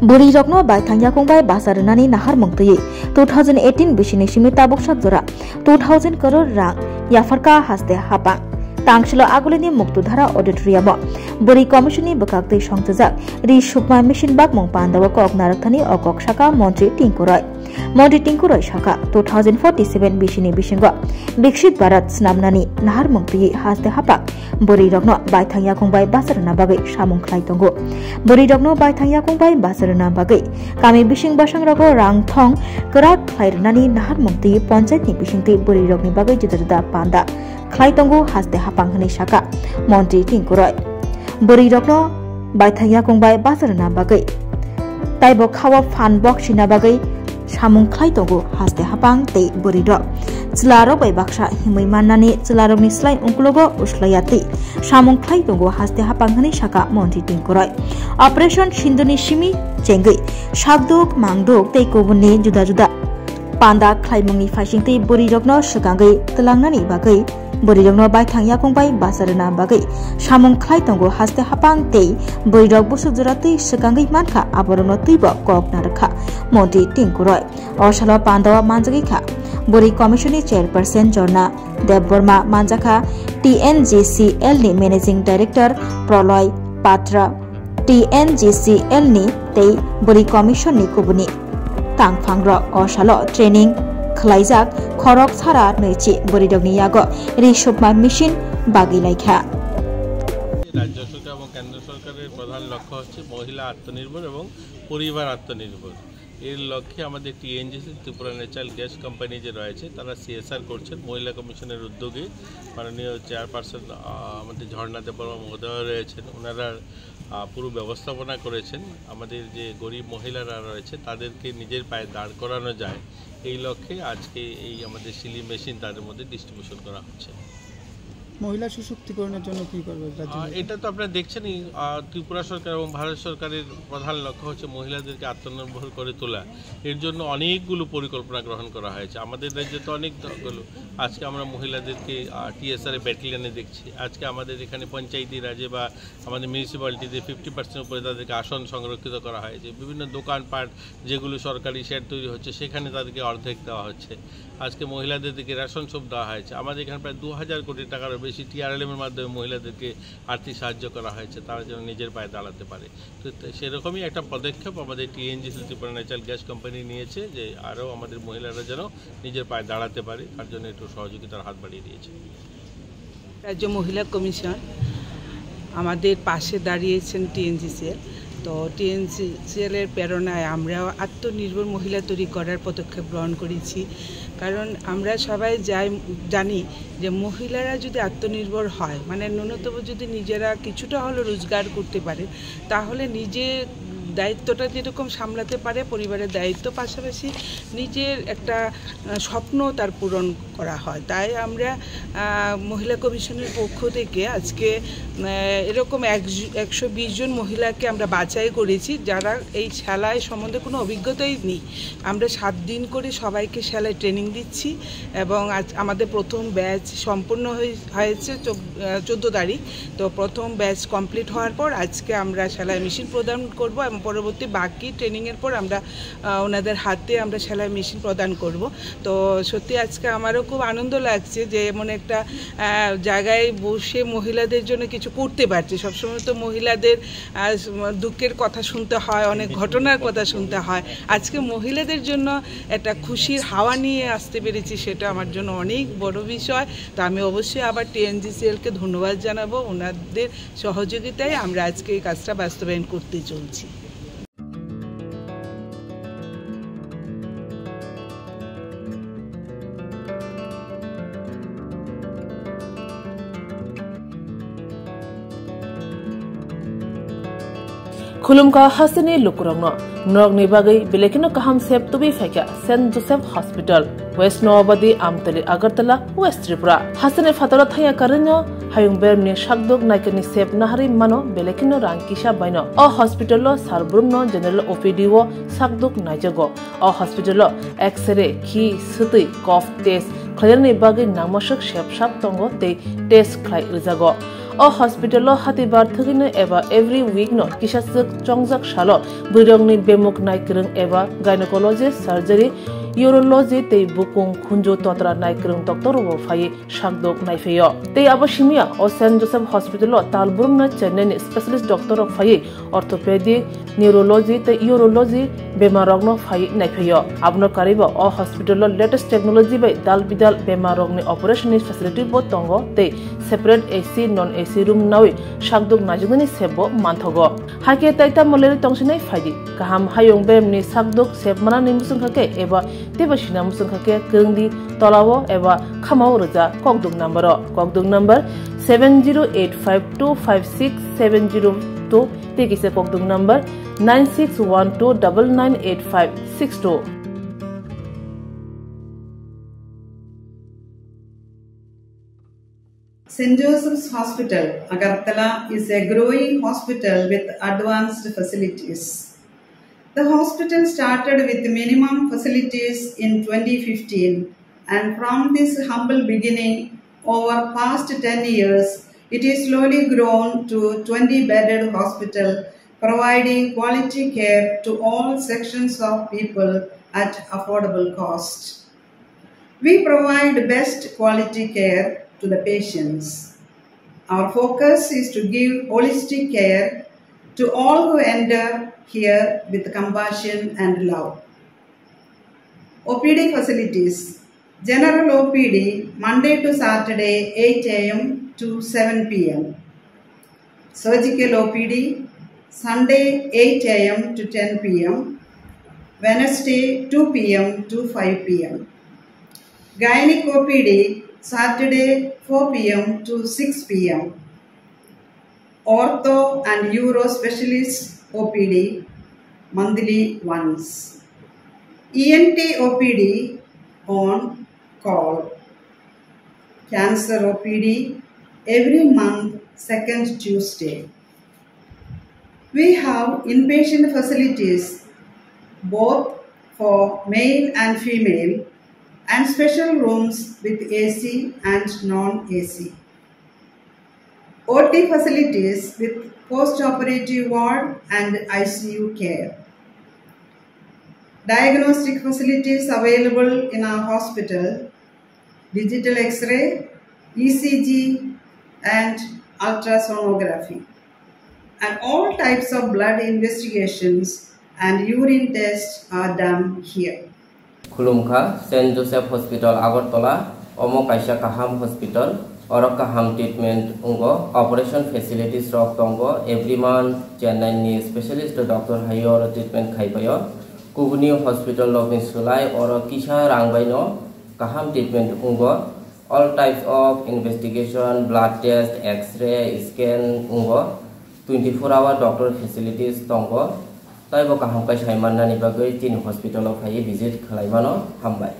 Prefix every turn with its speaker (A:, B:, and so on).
A: buri rokno bai thangya kongbai basarnani nahar mongtui 2018 bisini simi tabuk sakjora 2000 crore rang yafarka haste hapang tangshilo agulini muktudhara auditorium buri commissioni bakakti songtjak ri sukma mission bak mong pandawa kok narathani okok saka montri tingkuroi saka 2047 bisini bisingo dikshit barat snamnani nahar mongtui haste hapak buri rokno bai thangya kongbai basarna bagai samung khlai tongo buri rokno bai thangya kongbai basarna bagai kami bising basang rogo rang thong krak khlairnani nahar mongtui panchayat ni bisingti buri rokni bagai juda panda khlai tongo haste hapanghani saka montri tingkuroi buri rokno bai thangya kongbai basarna bagai taibo khawa fan box sina bagai samung khlai tongo haste hapang tei buri rok Celarok bai baksa himai manani celarok ni slai ungkulogo uslayati samung khlai tongo haste hapanghani saka montri tingkuroi operation sinduni simi chengai sabdok mangdok tei kobuni juda panda khlaimungni faisingti buri rokno sukangai telangnani bagai buri rokno bai thangya kongbai basarna bagai samung khlai tongo haste hapang tei buri rok busuk jorati sukangai mankha aborno tuibo kok narakha montri tingkuroi osalo pandawa manjagi kha buri commissioni chairperson Jorna Debborma manjaka TNGCL ni managing director Proloy Patra TNGCL ni tei buri commission ni kubuni tangphangro osalo training khlaijak khorok sara neichi buri rokni yago risupma mission bagi laikha
B: রাজ্য সরকার এবং কেন্দ্র সরকারের প্রধান লক্ষ্য হচ্ছে মহিলা আত্মনির্ভর এবং পরিবার আত্মনির্ভর এর লক্ষ্যে আমাদের টিএনজিসি ত্রিপুরা ন্যাচারাল গ্যাস কোম্পানি যে রয়েছে তারা সিএসআর করছেন মহিলা কমিশনের উদ্যোগে মাননীয় চেয়ারপারসন আমাদের ঝর্ণা দেববর্মা মহোদয় রয়েছেন ওনারা পুরো ব্যবস্থাপনা করেছেন আমাদের যে গরিব মহিলারা রয়েছে তাদেরকে নিজের পায়ে দাঁড় করানো যায় এই লক্ষ্যে আজকে এই আমাদের সিলি মেশিন তাদের মধ্যে ডিস্ট্রিবিউশন করা হচ্ছে
C: মহিলা সশক্তিকরণের জন্য কি করবে
B: এটা তো আপনারা দেখছেনই ত্রিপুরা সরকার এবং ভারত সরকারের প্রধান লক্ষ্য হচ্ছে মহিলাদেরকে আত্মনির্ভর করে তোলা এর জন্য অনেকগুলো পরিকল্পনা গ্রহণ করা হয়েছে আমাদের রাজ্যে তো অনেকগুলো আজকে আমরা মহিলাদেরকে টিএসআর ব্যাটালিয়নে দেখছি আজকে আমাদের এখানে পঞ্চায়েতি রাজে বা আমাদের মিউনিসিপ্যালিটিতে 50% উপরে তাদেরকে আসন সংরক্ষিত করা হয়েছে বিভিন্ন দোকানপাট যেগুলো সরকারি শেড তৈরি হচ্ছে সেখানে তাদেরকে অর্ধেক দেওয়া হচ্ছে আজকে মহিলাদেরকে রেশন সব দেওয়া হয়েছে আমাদের এখানে প্রায় 2000 কোটি টাকার বেশি টিআরএলএম এর মাধ্যমে মহিলাদেরকে আর্থিক সাহায্য করা হয়েছে তারা যেন নিজের পায়ে দাঁড়াতে পারে তো সেরকমই একটা পদক্ষেপ আমাদের টিএনজিসি ত্রিপুরা ন্যাচারাল গ্যাস কোম্পানি নিয়েছে যে আরও আমাদের মহিলারা যেন নিজের পায়ে দাঁড়াতে পারে তার জন্য একটু সহযোগিতার হাত বাড়িয়ে দিয়েছে
D: রাজ্য মহিলা কমিশন আমাদের পাশে দাঁড়িয়েছেন টিএনজিসিএল তো টিএনজিসিএল এর প্রেরণায় আমরা আত্মনির্ভর মহিলা তৈরি করার পদক্ষেপ গ্রহণ করেছি কারণ আমরা সবাই জানি যে মহিলারা যদি আত্মনির্ভর হয় মানে ন্যূনতম যদি নিজেরা কিছুটা হলেও রোজগার করতে পারে তাহলে নিজে দায়িত্বটা যেরকম সামলাতে পারে পরিবারের দায়িত্ব পাশাপাশি নিজের একটা স্বপ্ন তার পূরণ করা হয় তাই আমরা মহিলা কমিশনের পক্ষ থেকে আজকে এরকম 120 জন মহিলাকে আমরা বাছাই করেছি যারা এই সেলাই সম্বন্ধে কোনো অভিজ্ঞতাই নেই আমরা 7 দিন করে সবাইকে সেলাই ট্রেনিং দিচ্ছি এবং আজ আমাদের প্রথম ব্যাচ সম্পূর্ণ হয়েছে 14 তারিখ তো প্রথম ব্যাচ কমপ্লিট হওয়ার পর আজকে আমরা সেলাই মেশিন প্রদান করব এবং পরবর্তী বাকি ট্রেনিংয়ের পর আমরা ওনাদের হাতে আমরা সেলাই মেশিন প্রদান করব তো সত্যি আজকে আমারও খুব আনন্দ লাগছে যে এমন একটা জায়গায় বসে মহিলাদের জন্য কিছু করতে পারছি সবসময় তো মহিলাদের দুঃখের কথা শুনতে হয় অনেক ঘটনার কথা শুনতে হয় আজকে মহিলাদের জন্য একটা খুশির হাওয়া নিয়ে আসতে পেরেছি সেটা আমার জন্য অনেক বড় বিষয় তো আমি অবশ্যই আবার টিএনজিসিএলকে ধন্যবাদ জানাবো ওনাদের সহযোগিতায় আমরা আজকে এই কাজটা বাস্তবায়ন করতে চলছি
E: खुलुमका हसने लुकुरंगनो नरगनि बागै बेलेकिनो काहाम सेब तुबि फाइका Saint Joseph hospital west Nawabadi Amtali Agartala west Tripura हसने फातरा थाया करनो हायुंबेरनि शाकदोक नायकनि सेब नाहारि मानो बेलेकिनो रांकिसा बायनो अ हॉस्पिटलो सारब्रुमनो जनरल ओपीडी वो शाकदोक नायजगो अ हॉस्पिटलो एक्सरे खि सुतै कफ टेस्ट खयरनि बागै नामसक सेब साब तंगो ते test खलाय रिजागो o hospital hatibar thagino eba every week no kisasuk chongjak salo burongni bemuk naikrung eba gynecologist surgery urology tei bukung khunjo totra naikrung doctor wo phai shakdok naifeyo tei abashimia o St. Joseph Hospital talburum na Chennai specialist doctor of phai orthopedic neurology tei urology bemarogno phai naifeyo abno kariba o hospital latest technology by dal bidal bemarogni operation facility bo tongo tei separate AC non AC room nawi shakdok najugni sebo manthogo hake taita moleri tongsinai phai kaham hayong bemni shakdok sebmana nimusung khake eba tebashina musung khake kengdi tolawo eba khamao roja kokduk number 7085256702 tekise kokduk number 9612998562
F: St. Joseph's Hospital, Agartala is a growing hospital with advanced facilities. The hospital started with minimum facilities in 2015, and from this humble beginning, over past 10 years, it is slowly grown to 20-bedded hospital, providing quality care to all sections of people at affordable cost. We provide best quality care to the patients. Our focus is to give holistic care to all who enter here with compassion and love. OPD facilities. General OPD Monday to Saturday 8 a.m. to 7 p.m. Surgical OPD Sunday 8 a.m. to 10 p.m. Wednesday 2 p.m. to 5 p.m. Gynec OPD Saturday 4 p.m. to 6 p.m. Ortho and Uro Specialist OPD monthly once. ENT OPD on call. Cancer OPD every month, second Tuesday. We have inpatient facilities both for male and female and special rooms with AC and non-AC. OT facilities with post-operative ward and ICU care. Diagnostic facilities available in our hospital, digital X-ray, ECG and ultrasonography. And all types of blood investigations and urine tests are done here.
G: Khulumkha St. Joseph Hospital Agartala Omo Kaisa Kaham Hospital Oro Kaham treatment ungo operation facilities rok tongo every month Chennai ni specialist doctor hayor treatment khaipayo Kugni Hospital Loving Sulai Oro Kisha Rangbaino Kaham treatment ungo all types of investigation blood test x-ray scan ungo 24-hour doctor facilities tongo Taibo kaham kai saiman nani bagai tin hospital of hai visit khalaimano hambai